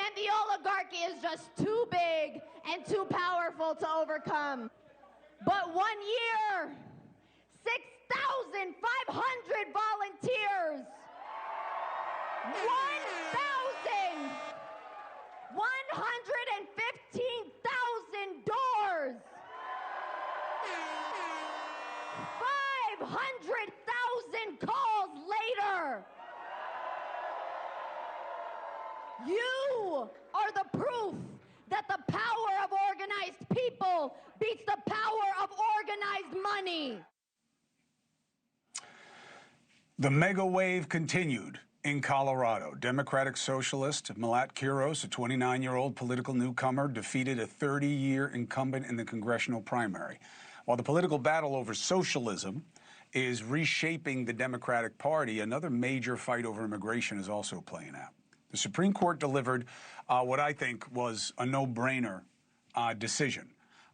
and the oligarchy is just too big and too powerful to overcome. But 1 year, 6,500 volunteers, 115,000 doors, 500,000 calls later. You are the proof that the power of organized people beats the power of organized money. The mega wave continued in Colorado. Democratic socialist Melat Kiros, a 29-year-old political newcomer, defeated a 30-year incumbent in the congressional primary. While the political battle over socialism is reshaping the Democratic Party, another major fight over immigration is also playing out. The Supreme Court delivered what I think was a no-brainer decision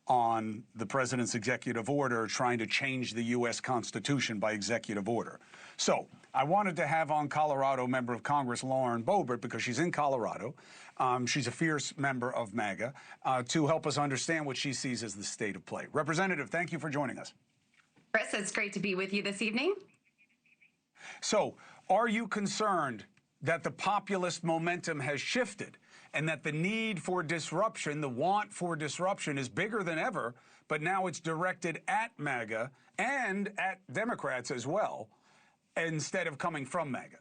on the president's executive order trying to change the U.S. Constitution by executive order. So I wanted to have on Colorado member of Congress Lauren Boebert, because she's in Colorado. She's a fierce member of MAGA, to help us understand what she sees as the state of play. Representative, thank you for joining us. Chris, it's great to be with you this evening. So are you concerned that the populist momentum has shifted and that the need for disruption, the want for disruption, is bigger than ever, but now it's directed at MAGA and at Democrats as well, instead of coming from MAGA?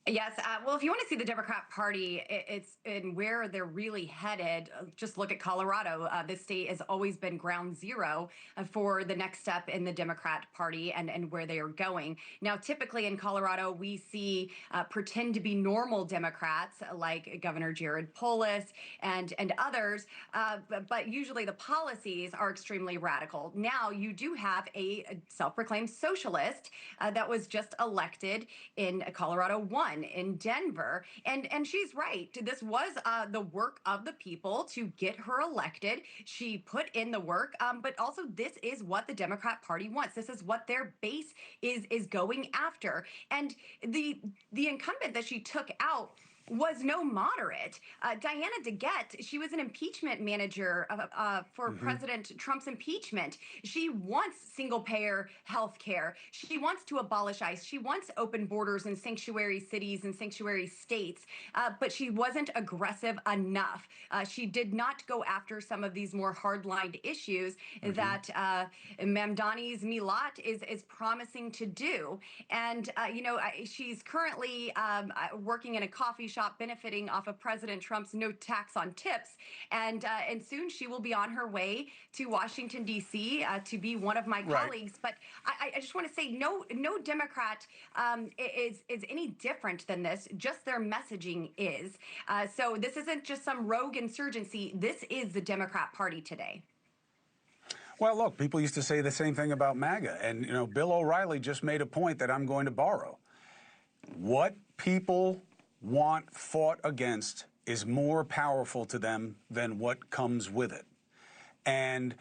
Yes. Well, if you want to see the Democrat Party, it's in where they're really headed. Just look at Colorado. This state has always been ground zero for the next step in the Democrat Party and where they are going. Now, typically in Colorado, we see pretend to be normal Democrats like Governor Jared Polis and others, but usually the policies are extremely radical. Now, you do have a self-proclaimed socialist that was just elected in Colorado 1. In Denver, and she's right. This was the work of the people to get her elected. She put in the work, but also this is what the Democrat Party wants. This is what their base is going after. And the incumbent that she took out was no moderate. Diana DeGette, she was an impeachment manager for President Trump's impeachment. She wants single-payer health care. She wants to abolish ICE. She wants open borders in sanctuary cities and sanctuary states, but she wasn't aggressive enough. She did not go after some of these more hard-lined issues that Mamdani's Melat is promising to do. And, she's currently working in a coffee shop benefiting off of President Trump's no tax on tips. And soon she will be on her way to Washington, D.C. To be one of my colleagues. But I just want to say no Democrat is any different than this. Just their messaging is. So this isn't just some rogue insurgency. This is the Democrat Party today. Well, look, people used to say the same thing about MAGA. And, Bill O'Reilly just made a point that I'm going to borrow. What people want fought against is more powerful to them than what comes with it. And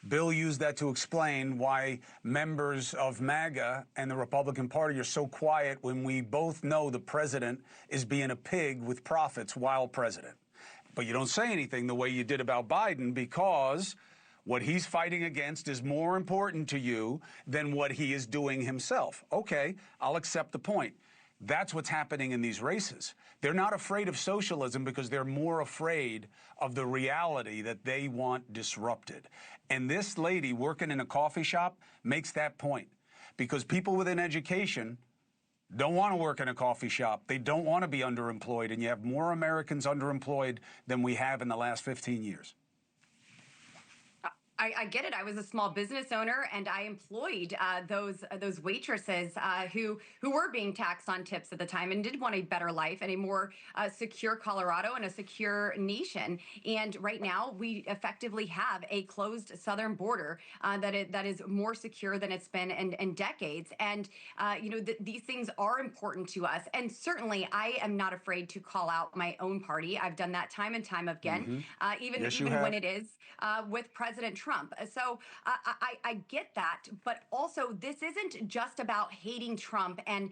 Bill used that to explain why members of MAGA and the Republican Party are so quiet when we both know the president is being a pig with profits while president. But you don't say anything the way you did about Biden, because what he's fighting against is more important to you than what he is doing himself. Okay, I'll accept the point. That's what's happening in these races. They're not afraid of socialism because they're more afraid of the reality that they want disrupted. And this lady working in a coffee shop makes that point, because people with an education don't want to work in a coffee shop. They don't want to be underemployed, and you have more Americans underemployed than we have in the last 15 years. I get it. I was a small business owner, and I employed those waitresses who were being taxed on tips at the time and did want a better life and a more secure Colorado and a secure nation. And right now, we effectively have a closed southern border that is more secure than it's been in decades. And these things are important to us. And certainly, I am not afraid to call out my own party. I've done that time and time again, even when it is with President Trump. Trump. So I get that, but also this isn't just about hating Trump and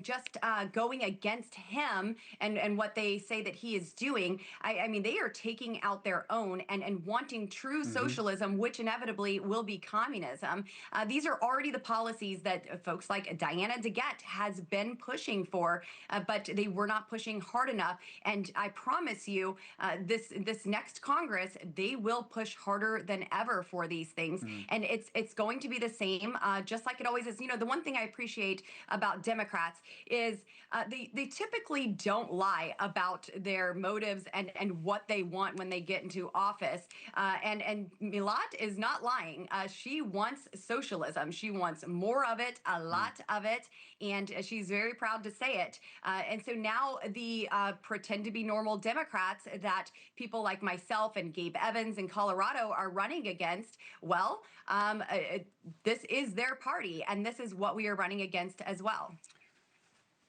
just going against him and what they say that he is doing. I mean, they are taking out their own and wanting true socialism, which inevitably will be communism. These are already the policies that folks like Diana DeGette has been pushing for, but they were not pushing hard enough. And I promise you, this next Congress, they will push harder than ever for these things. And it's going to be the same, just like it always is. You know, the one thing I appreciate about Democrats is they typically don't lie about their motives and what they want when they get into office. And Melat is not lying. She wants socialism. She wants more of it, a lot of it, and she's very proud to say it. And so now the pretend to be normal Democrats that people like myself and Gabe Evans in Colorado are running against, well, this is their party, and this is what we are running against as well.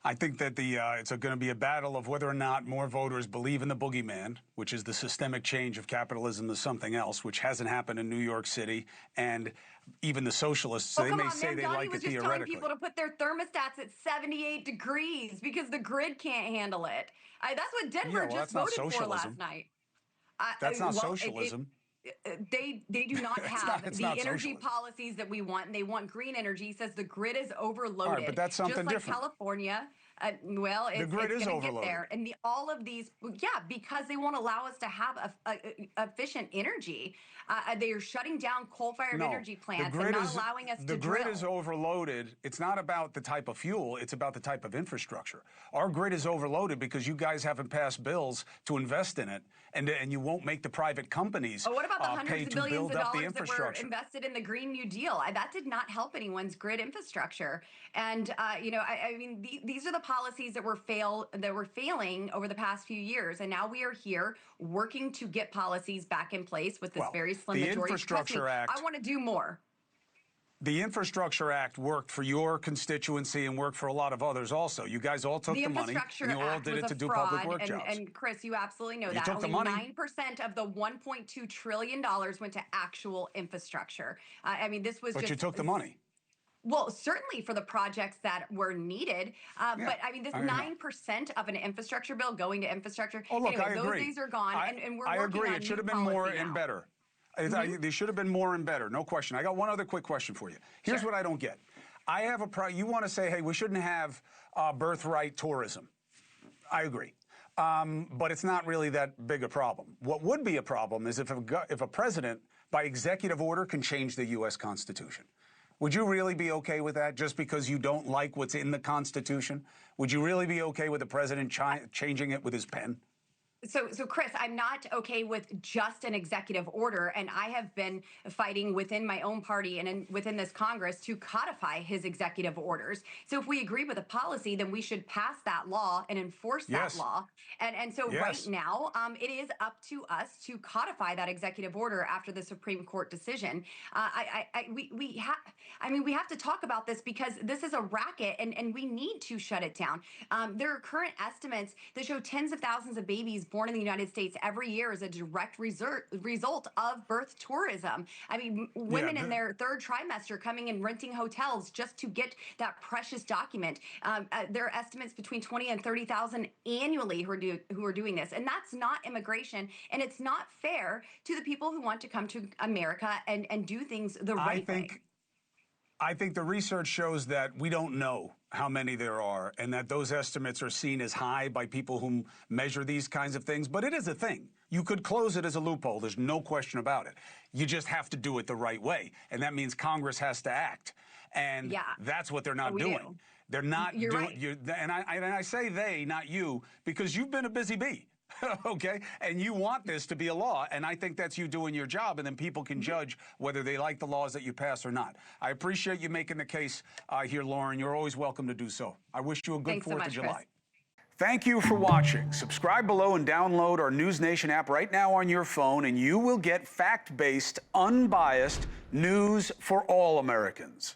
I think that it's going to be a battle of whether or not more voters believe in the boogeyman, which is the systemic change of capitalism to something else, which hasn't happened in New York City. And even the socialists, they may say they like it theoretically. Was just telling people to put their thermostats at 78 degrees because the grid can't handle it. That's what Denver just voted for last night. That's not socialism. They do not have the energy socialism. Policies that we want, and they want green energy. He says the grid is overloaded. All right, but that's something just like different. California. Well, the grid is overloaded. Get there. And all of these, because they won't allow us to have efficient energy. They are shutting down coal-fired energy plants and not allowing us to drill. The grid is overloaded. It's not about the type of fuel. It's about the type of infrastructure. Our grid is overloaded because you guys haven't passed bills to invest in it, and you won't make the private companies what about the hundreds of billions of dollars that were invested in the Green New Deal? That did not help anyone's grid infrastructure. And, I mean, these are the policies that were failing over the past few years, and now we are here working to get policies back in place with this very slim majority. The Infrastructure Act. I want to do more. The Infrastructure Act worked for your constituency and worked for a lot of others also. You guys all took the money, and you all did it to do public work jobs. And Chris, you absolutely know that. You took the money. 9% of the $1.2 trillion went to actual infrastructure. I mean, this was But you took the money. Well, certainly for the projects that were needed. But I mean, this 9% of an infrastructure bill going to infrastructure. Oh, look, anyway, I agree. Those days are gone, and we're working on I agree. It should have been more and better. They should have been more and better, no question. I got one other quick question for you. Here's what I don't get. I have you want to say, hey, we shouldn't have birthright tourism. I agree. But it's not really that big a problem. What would be a problem is if a president, by executive order, can change the U.S. Constitution. Would you really be okay with that just because you don't like what's in the Constitution? Would you really be okay with the president changing it with his pen? So, Chris, I'm not okay with just an executive order, and I have been fighting within my own party and within this Congress to codify his executive orders. So if we agree with a policy, then we should pass that law and enforce that law. And so right now, it is up to us to codify that executive order after the Supreme Court decision. We have to talk about this because this is a racket, and we need to shut it down. There are current estimates that show tens of thousands of babies born in the United States every year as a direct result of birth tourism. I mean, women in their third trimester coming and renting hotels just to get that precious document. There are estimates between 20 and 30,000 annually who are doing this. And that's not immigration. And it's not fair to the people who want to come to America and do things the right way. I think the research shows that we don't know how many there are and that those estimates are seen as high by people who measure these kinds of things. But it is a thing. You could close it as a loophole. There's no question about it. You just have to do it the right way. And that means Congress has to act. And that's what they're not doing. They're not doing. Right. And I say they, not you, because you've been a busy bee. Okay? And you want this to be a law, and I think that's you doing your job, and then people can judge whether they like the laws that you pass or not. I appreciate you making the case here, Lauren. You're always welcome to do so. I wish you a good 4th of July. Chris. Thank you for watching. Subscribe below and download our NewsNation app right now on your phone, and you will get fact-based, unbiased news for all Americans.